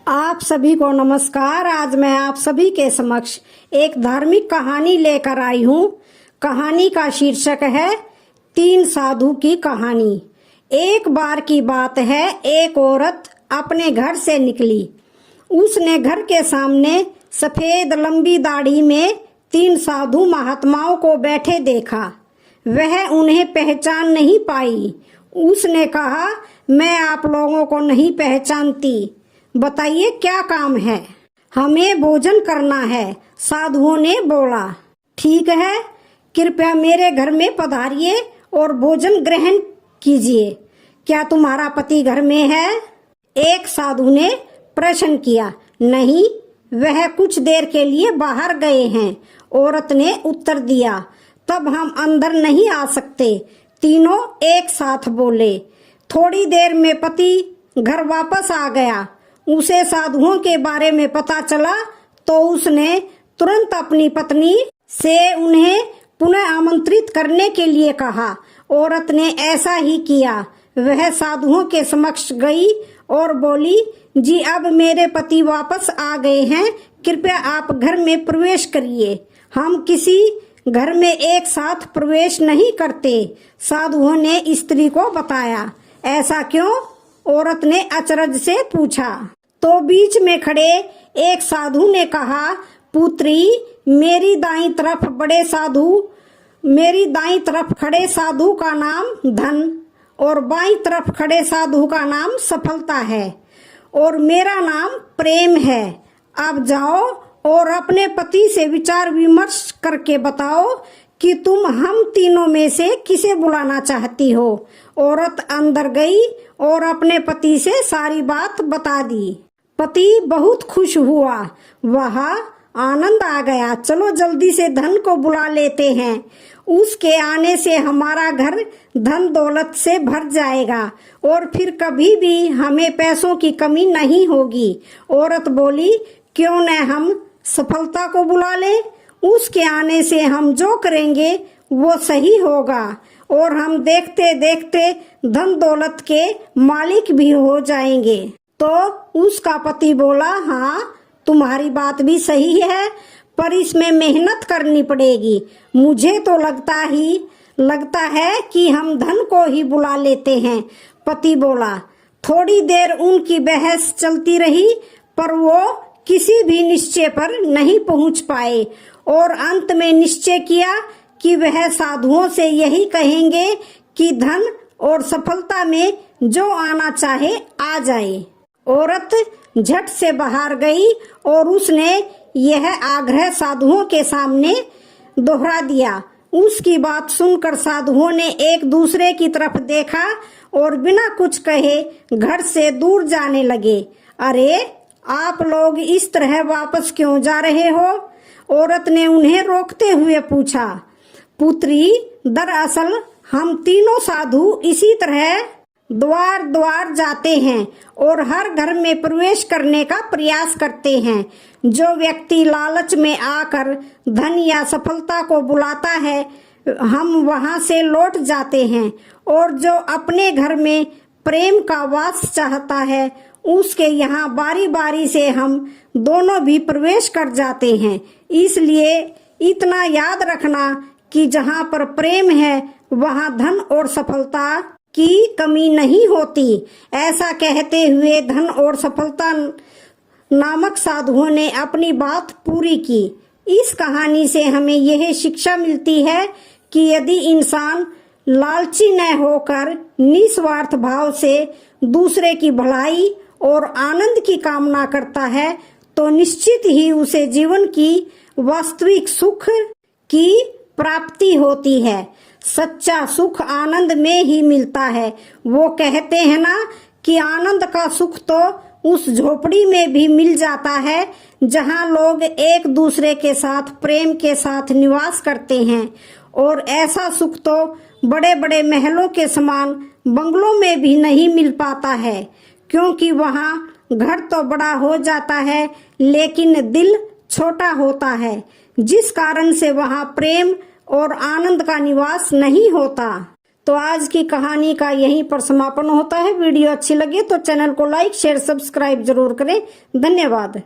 आप सभी को नमस्कार। आज मैं आप सभी के समक्ष एक धार्मिक कहानी लेकर आई हूँ। कहानी का शीर्षक है तीन साधु की कहानी। एक बार की बात है, एक औरत अपने घर से निकली। उसने घर के सामने सफेद लंबी दाढ़ी में तीन साधु महात्माओं को बैठे देखा। वह उन्हें पहचान नहीं पाई। उसने कहा, मैं आप लोगों को नहीं पहचानती, बताइए क्या काम है। हमें भोजन करना है, साधुओं ने बोला। ठीक है, कृपया मेरे घर में पधारिए और भोजन ग्रहण कीजिए। क्या तुम्हारा पति घर में है? एक साधु ने प्रश्न किया। नहीं, वह कुछ देर के लिए बाहर गए हैं, औरत ने उत्तर दिया। तब हम अंदर नहीं आ सकते, तीनों एक साथ बोले। थोड़ी देर में पति घर वापस आ गया। उसे साधुओं के बारे में पता चला तो उसने तुरंत अपनी पत्नी से उन्हें पुनः आमंत्रित करने के लिए कहा। औरत ने ऐसा ही किया। वह साधुओं के समक्ष गई और बोली, जी अब मेरे पति वापस आ गए हैं, कृपया आप घर में प्रवेश करिए। हम किसी घर में एक साथ प्रवेश नहीं करते, साधुओं ने स्त्री को बताया। ऐसा क्यों? औरत ने अचरज से पूछा। तो बीच में खड़े एक साधु ने कहा, पुत्री, मेरी दाईं तरफ खड़े साधु का नाम धन और बाईं तरफ खड़े साधु का नाम सफलता है और मेरा नाम प्रेम है। अब जाओ और अपने पति से विचार विमर्श करके बताओ कि तुम हम तीनों में से किसे बुलाना चाहती हो। औरत अंदर गई और अपने पति से सारी बात बता दी। पति बहुत खुश हुआ। वाह, आनंद आ गया, चलो जल्दी से धन को बुला लेते हैं। उसके आने से हमारा घर धन दौलत से भर जाएगा और फिर कभी भी हमें पैसों की कमी नहीं होगी। औरत बोली, क्यों न हम सफलता को बुला लें? उसके आने से हम जो करेंगे वो सही होगा और हम देखते देखते धन दौलत के मालिक भी हो जाएंगे। तो उसका पति बोला, हाँ तुम्हारी बात भी सही है, पर इसमें मेहनत करनी पड़ेगी। मुझे तो लगता है कि हम धन को ही बुला लेते हैं। पति बोला। थोड़ी देर उनकी बहस चलती रही, पर वो किसी भी निश्चय पर नहीं पहुंच पाए और अंत में निश्चय किया कि वह साधुओं से यही कहेंगे कि धन और सफलता में जो आना चाहे आ जाए। औरत झट से बाहर गई और उसने यह आग्रह साधुओं के सामने दोहरा दिया। उसकी बात सुनकर साधुओं ने एक दूसरे की तरफ देखा और बिना कुछ कहे घर से दूर जाने लगे। अरे, आप लोग इस तरह वापस क्यों जा रहे हो? औरत ने उन्हें रोकते हुए पूछा। पुत्री, दरअसल हम तीनों साधु इसी तरह द्वार द्वार जाते हैं और हर घर में प्रवेश करने का प्रयास करते हैं। जो व्यक्ति लालच में आकर धन या सफलता को बुलाता है, हम वहां से लौट जाते हैं और जो अपने घर में प्रेम का वास चाहता है, उसके यहाँ बारी बारी से हम दोनों भी प्रवेश कर जाते हैं। इसलिए इतना याद रखना कि जहाँ पर प्रेम है वहाँ धन और सफलता की कमी नहीं होती। ऐसा कहते हुए धन और सफलता नामक साधुओं ने अपनी बात पूरी की। इस कहानी से हमें यह शिक्षा मिलती है कि यदि इंसान लालची न होकर निस्वार्थ भाव से दूसरे की भलाई और आनंद की कामना करता है, तो निश्चित ही उसे जीवन की वास्तविक सुख की प्राप्ति होती है। सच्चा सुख आनंद में ही मिलता है। वो कहते हैं ना कि आनंद का सुख तो उस झोपड़ी में भी मिल जाता है जहां लोग एक दूसरे के साथ प्रेम के साथ निवास करते हैं। और ऐसा सुख तो बड़े बड़े महलों के समान बंगलों में भी नहीं मिल पाता है, क्योंकि वहां घर तो बड़ा हो जाता है लेकिन दिल छोटा होता है, जिस कारण से वहां प्रेम और आनंद का निवास नहीं होता। तो आज की कहानी का यहीं पर समापन होता है। वीडियो अच्छी लगी तो चैनल को लाइक शेयर सब्सक्राइब जरूर करें। धन्यवाद।